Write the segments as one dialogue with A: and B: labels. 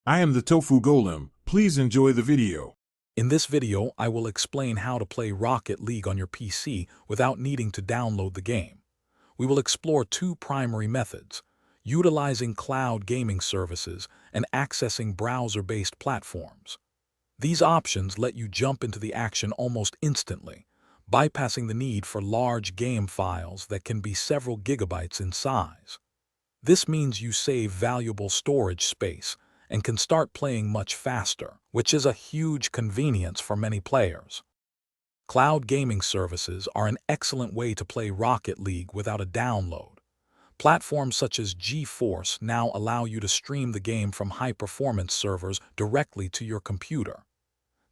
A: I am the Tofu Golem. Please enjoy the video.
B: In this video, I will explain how to play Rocket League on your PC without needing to download the game. We will explore two primary methods: utilizing cloud gaming services and accessing browser-based platforms. These options let you jump into the action almost instantly, bypassing the need for large game files that can be several gigabytes in size. This means you save valuable storage space and can start playing much faster, which is a huge convenience for many players. Cloud gaming services are an excellent way to play Rocket League without a download. Platforms such as GeForce now allow you to stream the game from high-performance servers directly to your computer.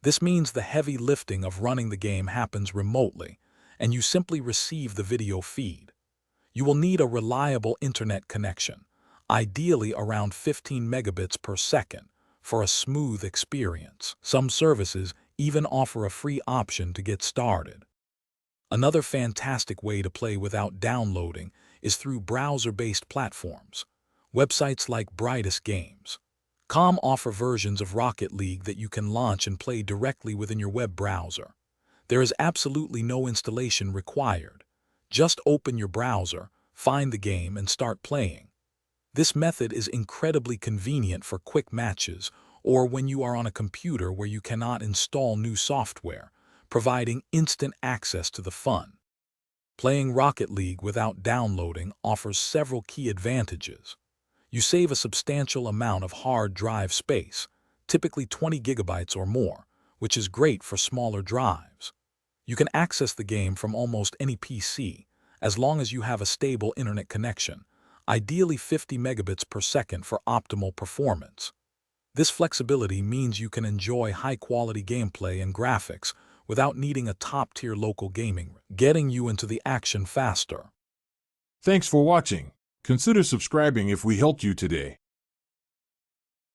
B: This means the heavy lifting of running the game happens remotely, and you simply receive the video feed. You will need a reliable internet connection, ideally around 15 megabits per second, for a smooth experience. Some services even offer a free option to get started. Another fantastic way to play without downloading is through browser-based platforms. Websites like Brightest Games.com offer versions of Rocket League that you can launch and play directly within your web browser. There is absolutely no installation required. Just open your browser, find the game, and start playing. This method is incredibly convenient for quick matches or when you are on a computer where you cannot install new software, providing instant access to the fun. Playing Rocket League without downloading offers several key advantages. You save a substantial amount of hard drive space, typically 20 gigabytes or more, which is great for smaller drives. You can access the game from almost any PC, as long as you have a stable internet connection, ideally 50 megabits per second for optimal performance. This flexibility means you can enjoy high-quality gameplay and graphics without needing a top-tier local gaming rig, getting you into the action faster.
A: Thanks for watching. Consider subscribing if we helped you today.